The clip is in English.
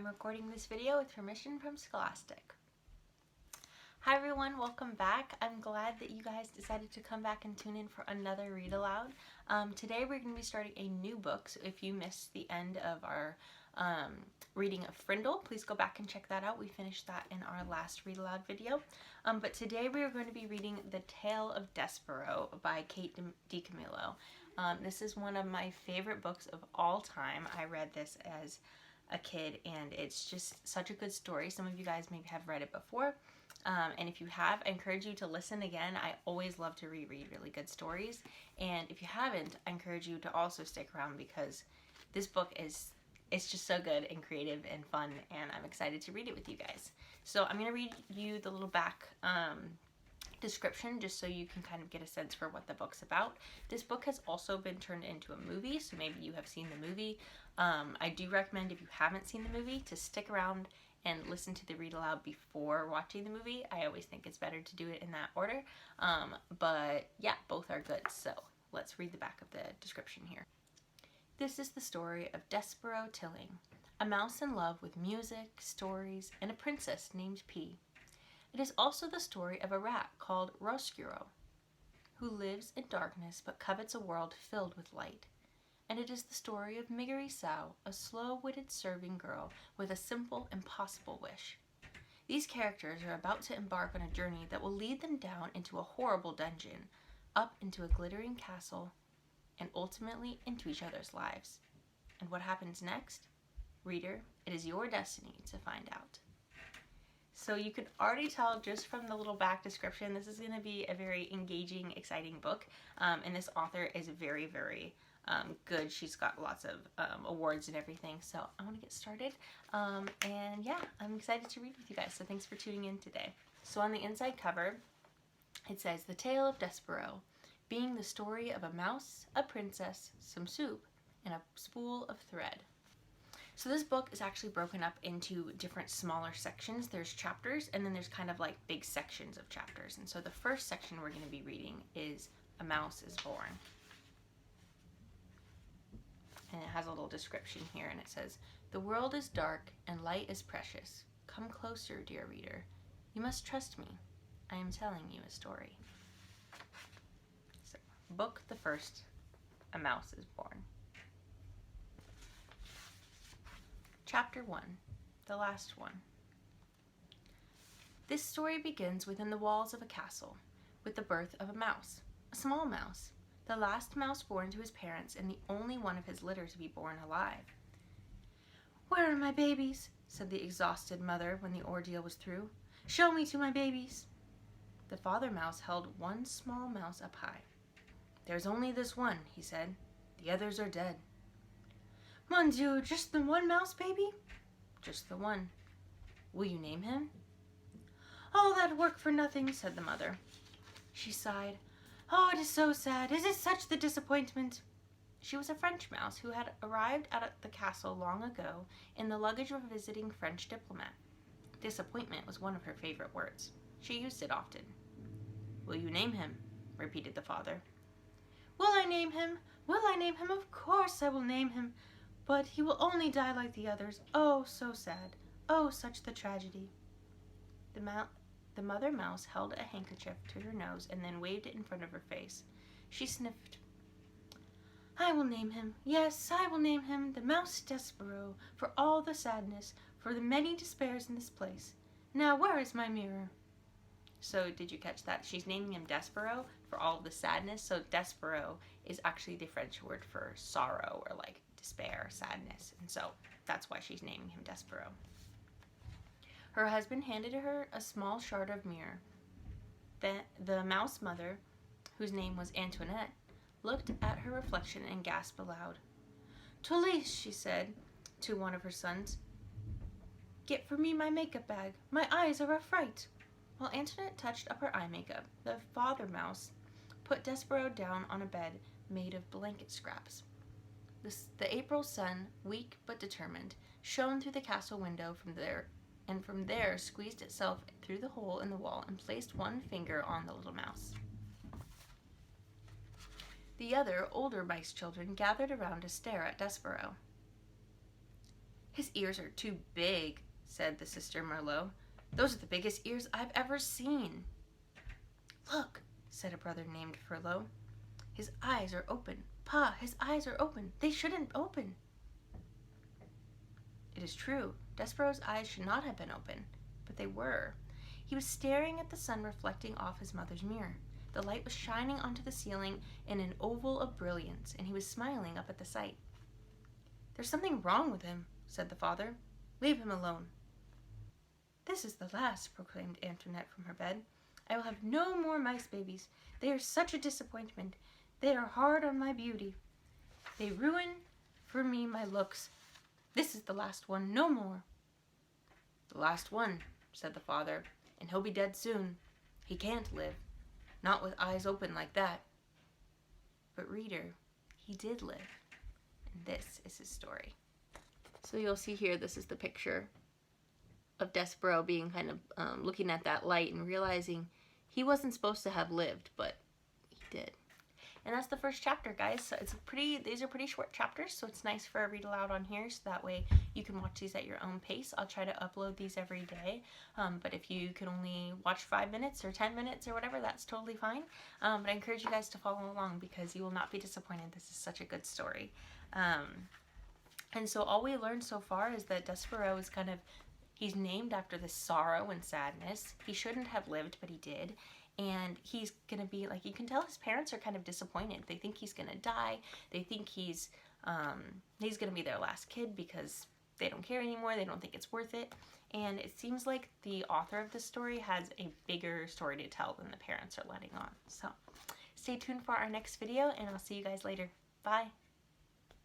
I'm recording this video with permission from Scholastic. Hi everyone, welcome back. I'm glad that you guys decided to come back and tune in for another read aloud. Today we're going to be starting a new book, so if you missed the end of our reading of Frindle, please go back and check that out. We finished that in our last read aloud video. But today we are going to be reading The Tale of Despereaux by Kate DiCamillo. This is one of my favorite books of all time. I read this as a kid and it's just such a good story. Some of you guys maybe have read it before. And if you have, I encourage you to listen again. I always love to reread really good stories. And if you haven't, I encourage you to also stick around because this book it's just so good and creative and fun, and I'm excited to read it with you guys. So I'm going to read you the little back description just so you can kind of get a sense for what the book's about. This book has also been turned into a movie, so maybe you have seen the movie. I do recommend, if you haven't seen the movie, to stick around and listen to the read aloud before watching the movie. I always think it's better to do it in that order. But yeah, both are good. So let's read the back of the description here. This is the story of Despereaux Ch, a mouse in love with music, stories, and a princess named P. It is also the story of a rat called Roscuro, who lives in darkness but covets a world filled with light. And it is the story of Miggery Sow, a slow-witted serving girl with a simple, impossible wish. These characters are about to embark on a journey that will lead them down into a horrible dungeon, up into a glittering castle, and ultimately into each other's lives. And what happens next? Reader, it is your destiny to find out. So you can already tell just from the little back description, this is going to be a very engaging, exciting book. And this author is very, very good. She's got lots of awards and everything. So I want to get started. And yeah, I'm excited to read with you guys. So thanks for tuning in today. So on the inside cover, it says, The Tale of Despereaux, being the story of a mouse, a princess, some soup, and a spool of thread. So this book is actually broken up into different smaller sections. There's chapters, and then there's kind of like big sections of chapters. And so the first section we're going to be reading is A Mouse is Born. And it has a little description here, and it says, The world is dark and light is precious. Come closer, dear reader. You must trust me. I am telling you a story. So, book the first, A Mouse is Born. Chapter 1, the last one. This story begins within the walls of a castle, with the birth of a mouse, a small mouse, the last mouse born to his parents and the only one of his litter to be born alive. Where are my babies? Said the exhausted mother when the ordeal was through. Show me to my babies. The father mouse held one small mouse up high. There's only this one, he said. The others are dead. Mon Dieu, just the one mouse, baby? Just the one. Will you name him? All that work for nothing, said the mother. She sighed. Oh, it is so sad. Is it such the disappointment? She was a French mouse who had arrived at the castle long ago in the luggage of a visiting French diplomat. Disappointment was one of her favorite words. She used it often. Will you name him? Repeated the father. Will I name him? Will I name him? Of course I will name him. But he will only die like the others. Oh, so sad. Oh, such the tragedy. The mother mouse held a handkerchief to her nose and then waved it in front of her face. She sniffed. I will name him. Yes, I will name him the Mouse Despereaux, for all the sadness, for the many despairs in this place. Now, where is my mirror? So, did you catch that? She's naming him Despereaux for all of the sadness. So, Despereaux is actually the French word for sorrow or like despair, sadness. And so, that's why she's naming him Despereaux. Her husband handed her a small shard of mirror. The mouse mother, whose name was Antoinette, looked at her reflection and gasped aloud. Toulouse, she said to one of her sons, get for me my makeup bag. My eyes are a fright. While Antoinette touched up her eye makeup, the father mouse put Despereaux down on a bed made of blanket scraps. The April sun, weak but determined, shone through the castle window from there squeezed itself through the hole in the wall and placed one finger on the little mouse. The other, older mice children gathered around to stare at Despereaux. His ears are too big, said the sister Merlot. Those are the biggest ears I've ever seen. Look, said a brother named Furlough. His eyes are open. Pa, his eyes are open. They shouldn't open. It is true. Despereaux's eyes should not have been open, but they were. He was staring at the sun reflecting off his mother's mirror. The light was shining onto the ceiling in an oval of brilliance, and he was smiling up at the sight. There's something wrong with him, said the father. Leave him alone. This is the last, proclaimed Antoinette from her bed. I will have no more mice babies. They are such a disappointment. They are hard on my beauty. They ruin for me my looks. This is the last one, no more. The last one, said the father, and he'll be dead soon. He can't live, not with eyes open like that. But reader, he did live, and this is his story. So you'll see here, this is the picture of Despereaux being kind of looking at that light and realizing he wasn't supposed to have lived, but he did. And that's the first chapter, guys. So these are pretty short chapters, so it's nice for a read aloud on here, so that way you can watch these at your own pace. I'll try to upload these every day, but if you can only watch 5 minutes or 10 minutes or whatever, that's totally fine. But I encourage you guys to follow along because you will not be disappointed. This is such a good story. And so all we learned so far is that Despereaux is he's named after this sorrow and sadness. He shouldn't have lived, but he did. And he's going to be, like, you can tell his parents are kind of disappointed. They think he's going to die. They think he's going to be their last kid because they don't care anymore. They don't think it's worth it. And it seems like the author of the story has a bigger story to tell than the parents are letting on. So stay tuned for our next video, and I'll see you guys later. Bye.